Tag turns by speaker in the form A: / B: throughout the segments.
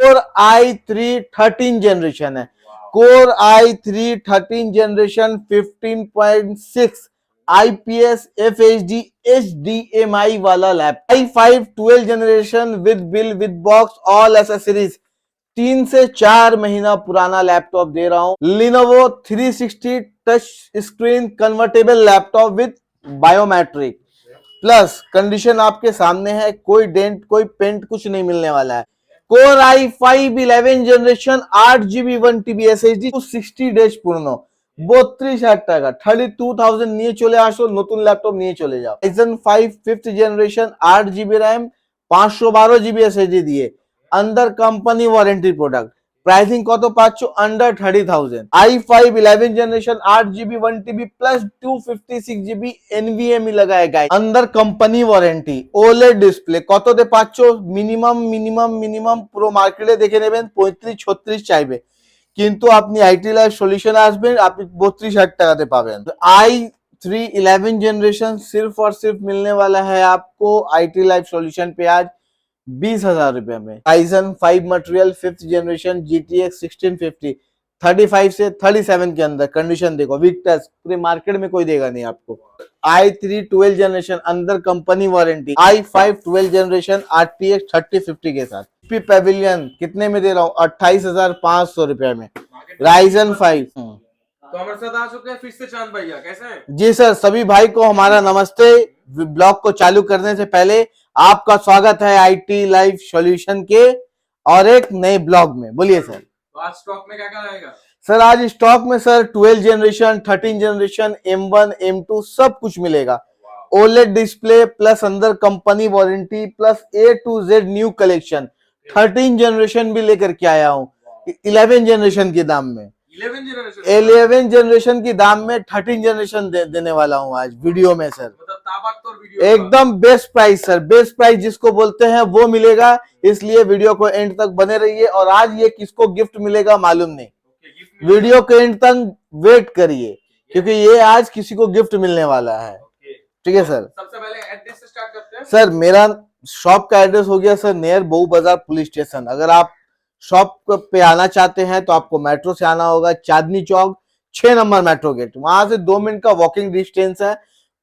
A: Core i3 13 generation है। Core i3 13 generation 15.6 IPS FHD HDMI वाला laptop. i5 12 generation with bill with box all accessories, 3 से 4 महीना पुराना laptop दे रहा हूं। Lenovo 360 touch screen convertible laptop with biometric, plus condition आपके सामने है, कोई डेंट कोई पेंट कुछ नहीं मिलने वाला है। Core i5 11 generation 8GB 1TB SSD 60 days পূর্ণ 32,000 টাকা 32,000 নিয়ে চলে আসো, নতুন ল্যাপটপ নিয়ে চলে যাও। Ryzen 5 5th generation 8GB RAM 512GB SSD দিয়ে अंदर कंपनी वारंटी प्रोडक्ट, प्राइसिंग কত পাচ্ছ under 30,000। i5 11 generation 8GB 1TB plus 256GB NVMe लगाएगा, अंदर कंपनी वारंटी, OLED ডিসপ্লে কততে পাচ্ছ মিনিমাম পুরো মার্কেটে দেখে নেবেন 35-36 চাইবে, কিন্তু আপনি আইটি লাইফ সলিউশন আসবেন আপনি 32,000 টাকাতে পাবেন। i3 11 जनरेशन सिर्फ और सिर्फ मिलने वाला है आपको आईटी लाइफ सॉल्यूशन पे आज 20,000 रुपए में। Ryzen 5 material 5th generation GTX 1650 35 से 37 के अंदर, कंडीशन देखो वीक टच, पूरे मार्केट में कोई देगा नहीं आपको। i3 12 जनरेशन अंदर company warranty, i5 12 generation RTX 3050 के साथ। पेविलियन कितने में दे रहा हूँ 28,500 रुपए में। Ryzen 5
B: तो हमारे साथ आ चुके हैं फिर से चांद भैया, कैसे हैं?
A: जी सर, सभी भाई को हमारा नमस्ते। ब्लॉग को चालू करने से पहले आपका स्वागत है आईटी लाइफ सॉल्यूशन के और एक नए ब्लॉग में। बोलिए सर।
B: तो आज स्टॉक में क्या क्या रहेगा?
A: सर आज स्टॉक में sir 12 generation 13 generation M1 M2 सब कुछ मिलेगा। OLED डिस्प्ले प्लस अंदर company warranty plus A to Z new collection 13 generation भी लेकर के आया हूँ 11 जनरेशन के दाम में। 11 जनरेशन की दाम में 13 जनरेशन देने वाला हूँ आज वीडियो में सर। एकदम best price sir, best price जिसको बोलते हैं वो मिलेगा, इसलिए वीडियो को एंड तक बने रहिए। और आज ये किसको गिफ्ट मिलेगा मालूम नहीं, वीडियो के एंड तक वेट करिए क्योंकि ये आज किसी को गिफ्ट मिलने वाला है। ठीक है सर।
B: सबसे पहले एड्रेस से स्टार्ट करते हैं।
A: सर मेरा शॉप का एड्रेस हो गया सर नियर बहू बाजार पुलिस स्टेशन। अगर आप शॉप पे आना चाहते हैं तो आपको मेट्रो से आना होगा, Chandni Chowk 6 number metro gate, वहां से 2 मिनट का वॉकिंग डिस्टेंस है।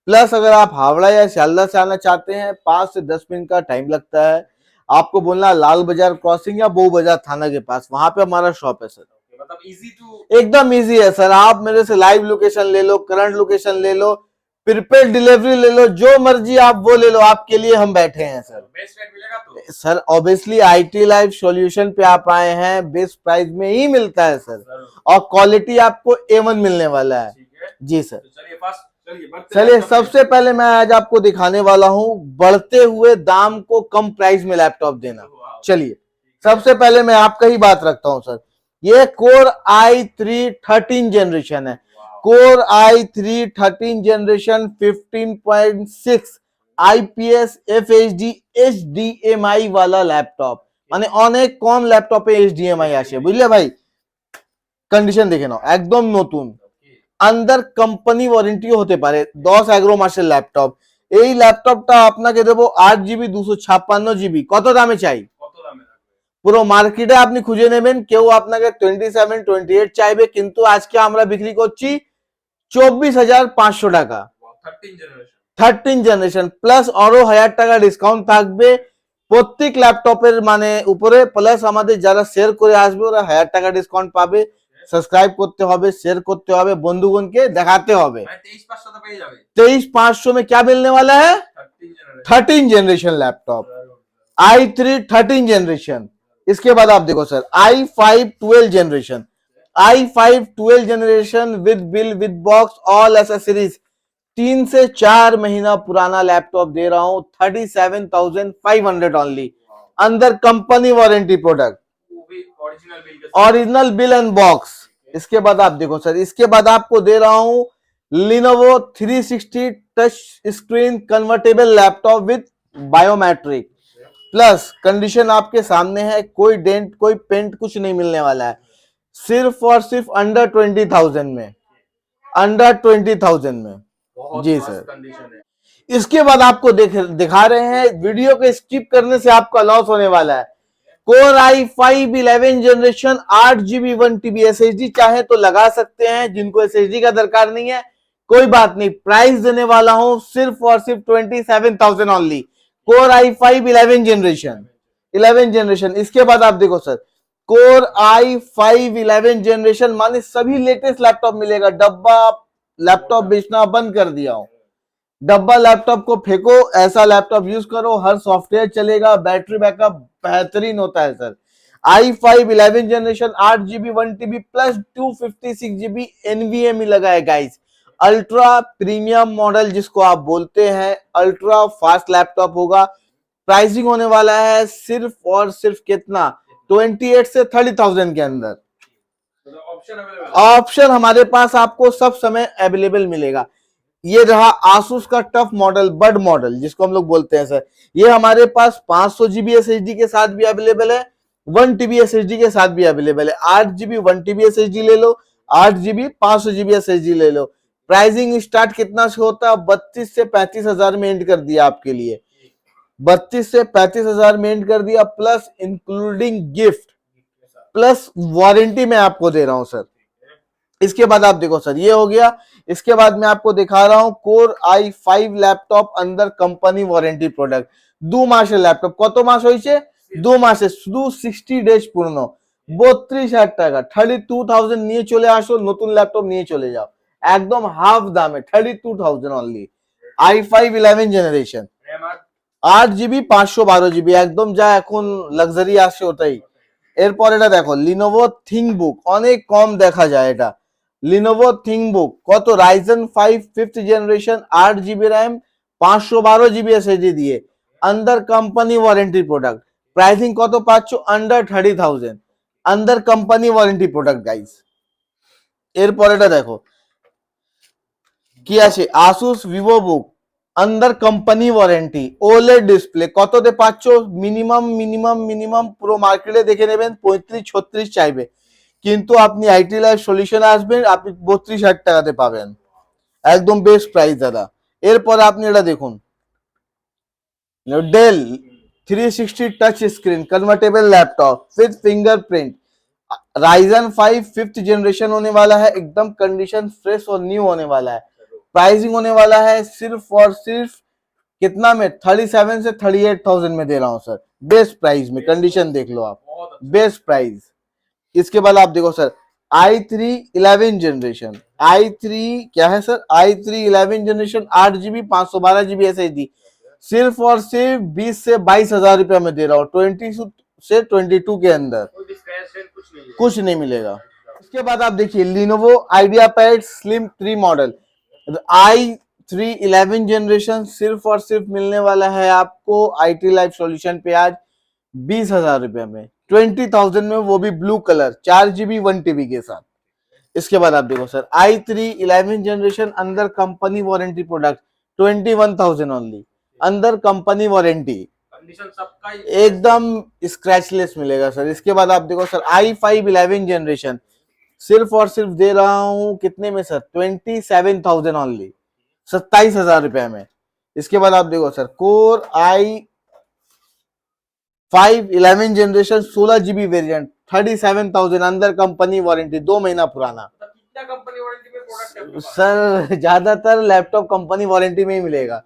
A: प्लस अगर आप हावड़ा या सियालदह से आना चाहते हैं 5 से 10 मिनट का टाइम लगता है। आपको बोलना लाल बाजार क्रॉसिंग या बहू बाजार थाना के पास, वहां पे हमारा शॉप है सर।
B: मतलब इजी टू,
A: एकदम इजी है सर। आप मेरे से लाइव लोकेशन ले लो, करंट लोकेशन ले लो, प्रीपेड डिलीवरी ले लो, जो मर्जी आप वो ले लो, आपके लिए हम बैठे हैं सर।
B: बेस्ट रेट मिलेगा तो
A: sir obviously IT life solution पे आप आए हैं, बेस्ट प्राइस में ही मिलता है सर, और क्वालिटी आपको A1 मिलने वाला है। जी सर। चलिए सबसे पहले मैं आज आपको दिखाने वाला हूं बढ़ते हुए दाम को कम प्राइस में लैपटॉप देना। चलिए सबसे पहले मैं आपका ही बात रखता हूं सर। ये कोर i3 13 जनरेशन है। Core i3 13 generation 15.6 IPS FHD HDMI वाला लैपटप, মানে অনেক কম ল্যাপটপে HDMI আসে, বুঝলে ভাই। কন্ডিশন দেখে নাও একদম নতুন, আন্ডার কোম্পানি ওয়ারেন্টিও হতে পারে, 10-11 মাসের ল্যাপটপ। এই ল্যাপটপটা আপনাকে দেবো 8GB 256GB। কত দামে চাই? পুরো মার্কেটে আপনি খুঁজে নেবেন, কেউ আপনাকে 27-28 চাইবে, কিন্তু আজকে আমরা বিক্রি করছি 24,500 টাকা। 13 জেনারেশন প্লাস আরো 1000 টাকা ডিসকাউন্ট থাকবে প্রত্যেক ল্যাপটপের মানে উপরে, প্লাস আমাদের যারা শেয়ার করে আসবে ওরা 1000 টাকা ডিসকাউন্ট পাবে। সাবস্ক্রাইব করতে হবে, শেয়ার করতে হবে, বন্ধুগণকে দেখাতে হবে।
B: 23,500 তো পেয়ে যাবে।
A: 23,500 में क्या मिलने वाला है? 13 जनरेशन लैपटॉप i3 13 जनरेशन। इसके बाद आप देखो sir i5 12 generation, i5 12 generation with bill with box all accessories, 3 से 4 महीना पुराना लैपटॉप दे रहा हूं 37,500 ओनली, अंदर company warranty product, original bill and box. इसके बाद आप देखो सर, इसके बाद आपको दे रहा हूं Lenovo 360 touch screen convertible laptop with biometric, plus condition आपके सामने है, कोई डेंट कोई पेंट कुछ नहीं मिलने वाला है, सिर्फ और सिर्फ अंडर 20,000 में, अंडर 20,000 में। जी सर। इसके बाद आपको दिखा रहे हैं, वीडियो को स्किप करने से आपका लॉस होने वाला है। Core i5 11 generation 8GB 1TB SSD चाहे तो लगा सकते हैं, जिनको SSD का दरकार नहीं है कोई बात नहीं, प्राइस देने वाला हूं सिर्फ और सिर्फ 27,000 ओनली। Core i5 11 generation. इसके बाद आप देखो सर, कोर i5 11 जनरेशन माने सभी लेटेस्ट लैपटॉप मिलेगा। डब्बा लैपटॉप बेचना बंद कर दिया हूं, डब्बा लैपटॉप को फेंको, ऐसा लैपटॉप यूज करो, हर सॉफ्टवेयर चलेगा, बैटरी बैकअप बेहतरीन होता है sir. i5 11 generation 8GB 1TB plus 256GB NVMe लगा है गाइस। अल्ट्रा प्रीमियम मॉडल जिसको आप बोलते हैं, अल्ट्रा फास्ट लैपटॉप होगा। प्राइसिंग होने वाला है सिर्फ और सिर्फ कितना, 28 से 30,000 के अंदर। ऑप्शन हमारे पास आपको सब समय अवेलेबल मिलेगा। ये रहा आसूस का टफ मॉडल, बड मॉडल जिसको हम लोग बोलते हैं सर, ये हमारे पास 500GB SSD के साथ भी अवेलेबल है, 1TB SSD के साथ भी अवेलेबल है। 8GB 1TB SSD ले लो, 8GB 500GB SSD ले लो। प्राइसिंग स्टार्ट कितना से होता है, 32 से 35,000 में एंड कर दिया आपके लिए, 32 से 35,000 में एंड कर दिया, plus including gift, plus warranty मैं आपको दे रहा हूं सर। इसके बाद आप देखो सर, ये हो गया। इसके बाद मैं आपको दिखा रहा हूं कोर i5 लैपटॉप अंदर कंपनी वारंटी प्रोडक्ट। 2 মাসের ল্যাপটপ, কত মাস হয়েছে? 2 মাসে, শুধু 60 ডেজ পূর্ণ, 32,000 টাকা, 32,000 নিয়ে চলে আসো, নতুন ল্যাপটপ নিয়ে চলে যাও একদম হাফ দামে, 32,000 only. i5 11 generation 8GB 512GB একদম যা এখন লাক্সারি আসছে ওটাই। এরপর এটা দেখো লিনোভো থিংকবুক, অনেক কম দেখা যায় এটা। লিনোভো থিংকবুক কত, Ryzen 5 5th generation 8GB RAM 512GB SSD দিয়ে अंदर कंपनी वारंटी प्रोडक्ट। प्राइसिंग কত পাচ্ছ, अंडर 30,000 अंदर कंपनी वारंटी प्रोडक्ट गाइस। এরপর এটা দেখো কি আছে, আসুস ভিভোবুক अंदर कंपनी वारंटी ओलेड ডিসপ্লে কততে পাচ্ছ, মিনিমাম পুরো মার্কেটে দেখে নেবেন 35-36 চাইবে, কিন্তু আপনি আইটি লাইফ সলিউশনে আসবেন, আপনি 32,000 টাকাতে পাবেন, একদম বেস্ট প্রাইস দাদা। এরপর আপনি এটা দেখুন, Dell 360 touch screen convertible laptop with fingerprint, Ryzen 5 5th generation होने वाला है, एकदम कंडीशन फ्रेश और न्यू होने वाला है। प्राइसिंग होने वाला है सिर्फ और सिर्फ कितना में, 37 से 38,000 में दे रहा हूं सर, बेस्ट प्राइस में, कंडीशन देख लो आप, बेस्ट प्राइस। इसके बाद आप देखो सर i3 11 जनरेशन, i3 क्या है sir, i3 11 generation 8GB 512GB SSD सिर्फ और सिर्फ 20 से 22,000 रुपया में दे रहा हूँ, 20 से 22 के अंदर, कुछ नहीं मिलेगा। इसके बाद आप देखिए Lenovo IdeaPad slim 3 model i3 11 generation सिर्फ और सिर्फ मिलने वाला है आपको आईटी लाइफ सॉल्यूशन पे आज 20,000 रुपया में, 20,000 में, वो भी ब्लू कलर 4GB 1TB के साथ। इसके बाद आप देखो सर i3 11 जनरेशन अंदर कंपनी वारंटी प्रोडक्ट 21,000 ओनली, अंदर कंपनी वारंटी,
B: सबका
A: एकदम स्क्रैचलेस मिलेगा सर। इसके बाद आप देखो सर i5 11 जनरेशन सिर्फ और सिर्फ दे रहा हूं कितने में सर, 27,000 ओनली, 27,000 रुपए में। इसके बाद आप देखो sir core i5 11 generation 16GB variant 37,000 अंदर कंपनी वारंटी, 2 महीना पुराना।
B: कितना कंपनी वारंटी में प्रोडक्ट है
A: सर ज्यादातर लैपटॉप कंपनी वारंटी में ही मिलेगा।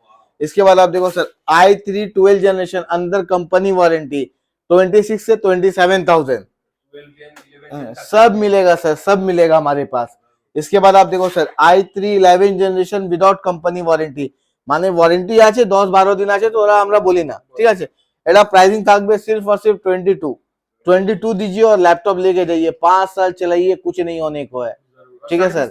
A: इसके बाद आप देखो सर i3 12 जनरेशन अंदर कंपनी वारंटी 26 से 27,000 सब मिलेगा सर, सब मिलेगा हमारे पास। इसके बाद आप देखो sir i3 11 generation without company warranty, মানে ওয়ারেন্টি আছে 10-12 দিন আছে, তো ওরা আমরা বলি না, ঠিক আছে। এটা প্রাইসিং থাকবে सिर्फ और सिर्फ 22 दीजिए और लैपटॉप लेके जाइए, 5 साल चलाइए, कुछ नहीं होने को है, ठीक है सर।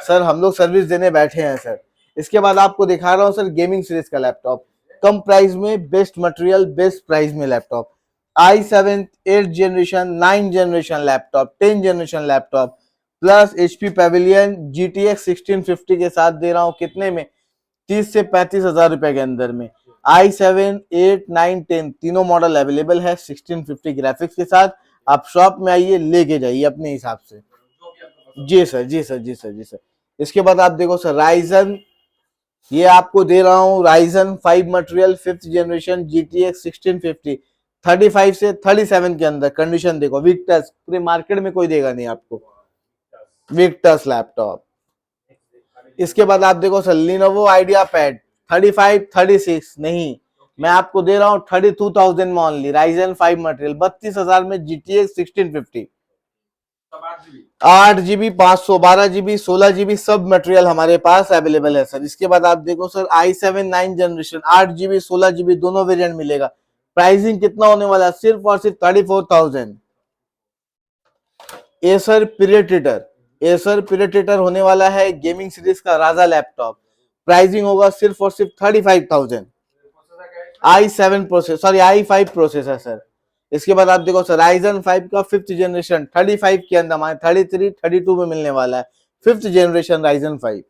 A: सर हम लोग सर्विस देने बैठे हैं सर। इसके बाद आपको दिखा रहा हूँ सर गेमिंग सीरीज का लैपटॉप, कम प्राइस में, बेस्ट मटेरियल, बेस्ट प्राइस में laptop, i7 8 generation 9 generation laptop, 10 generation laptop plus HP Pavilion GTX 1650 के साथ दे रहा हूँ कितने में, 30 से 35,000 रुपए के अंदर में। i7 8 9 10 तीनों मॉडल अवेलेबल है 1650 ग्राफिक्स के साथ। आप शॉप में आइए, लेके जाइए अपने हिसाब से। जी सर, जी सर, जी सर, जी सर। इसके बाद आप देखो सर राइजन, ये आपको दे रहा हूं Ryzen 5 material 5th generation GTX 1650 35 से 37 के अंदर कंडीशन देखो, विक्टस, पूरे मार्केट में कोई देगा नहीं आपको, विक्टस लैपटॉप। इसके बाद आप देखो सर लिनोवो आइडिया पैड 35 36 नहीं, मैं आपको दे रहा हूँ 32,000 में ओनली, राइजन 5 मटेरियल 32,000 में GTX 1650, 8 GB 512 GB 16 GB सब मटेरियल हमारे पास अवेलेबल है सर। इसके बाद आप देखो sir i7 9 generation 8 GB 16 GB दोनों वेरिएंट मिलेगा। प्राइसिंग कितना होने वाला है, सिर्फ और सिर्फ 34,000। एसर प्रेडेटर, एसर प्रेडेटर होने वाला है गेमिंग सीरीज का राजा लैपटॉप, प्राइसिंग होगा सिर्फ और सिर्फ 35,000। i7 processor, sorry i5 processor sir. इसके बाद आप देखो सर राइजन 5 का 5th जनरेशन 35 के अंदर हमारे 33 32 में मिलने वाला है, 5th जनरेशन राइजन 5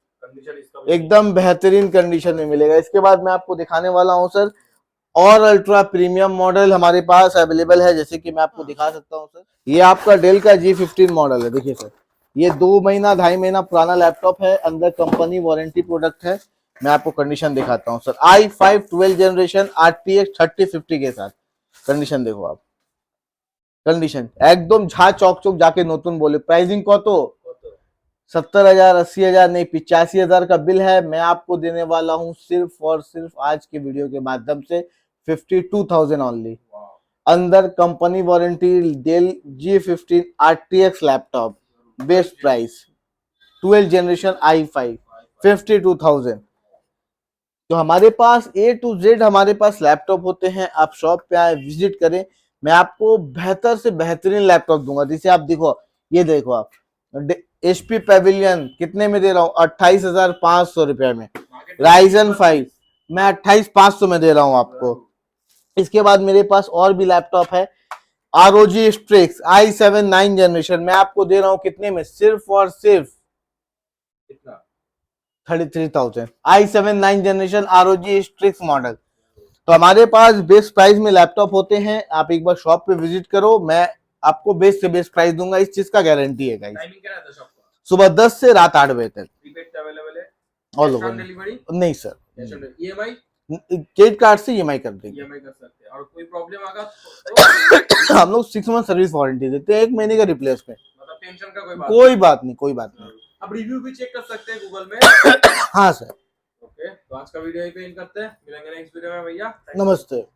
A: एकदम बेहतरीन कंडीशन में मिलेगा। इसके बाद मैं आपको दिखाने वाला हूं सर और अल्ट्रा प्रीमियम मॉडल हमारे पास अवेलेबल है, जैसे कि मैं आपको दिखा सकता हूं सर, ये आपका डेल का G15 मॉडल है। देखिए सर ये 2 महीना 2.5 महीना पुराना लैपटॉप है, अंदर कंपनी वारंटी प्रोडक्ट है। मैं आपको कंडीशन दिखाता हूं सर, i5 12 जनरेशन RTX 3050 के साथ, कंडीशन देखो आप, कंडीशन एकदम झा चौक चौक जाके नतून बोले। प्राइसिंग को तो 70,000 80,000 नहीं 85,000 का बिल है, मैं आपको देने वाला हूं सिर्फ और सिर्फ आज के वीडियो के माध्यम से 52,000 ओनली। अंदर company warranty, Dell G15 RTX laptop, best price 12 generation i5 52,000। तो हमारे पास A to Z हमारे पास लैपटॉप होते हैं, आप शॉप पे आए विजिट करें, मैं आपको बेहतर से बेहतरीन लैपटॉप दूंगा। जैसे आप देखो, ये देखो आप HP पेविलियन कितने में दे रहा हूँ, 28,500 रुपए में, राइजन 5 मैं 28,500 में दे रहा हूँ आपको। इसके बाद मेरे पास और भी लैपटॉप है, ROG Strix i7 9 जनरेशन, मैं आपको दे रहा हूँ कितने में, सिर्फ और सिर्फ 33,000, i7 9 generation ROG Strix model. तो हमारे पास बेस्ट प्राइस में लैपटॉप होते हैं, आप एक बार शॉप पे विजिट करो, मैं आपको बेस्ट से बेस्ट प्राइस दूंगा, इस चीज का गारंटी है गाइस।
B: टाइमिंग क्या रहता है शॉप का?
A: सुबह 10 से रात 8 बजे तक
B: प्रीपेड अवेलेबल है,
A: all
B: cash on
A: over.
B: Delivery?
A: नहीं sir,
B: cash on EMI?
A: Credit card से EMI कर देंगे।
B: EMI कर सकते हैं। और कोई प्रॉब्लम आगा तो
A: हम लोग 6 मंथ सर्विस वारंटी देते हैं, 1 महीने का रिप्लेसमेंट,
B: मतलब टेंशन का कोई बात
A: नहीं, कोई बात नहीं।
B: अब रिव्यू भी चेक कर सकते हैं गूगल में।
A: हाँ सर,
B: ओके, तो आज का वीडियो यहीं पे एंड करते हैं, मिलेंगे नेक्स्ट वीडियो में भैया।
A: नमस्ते।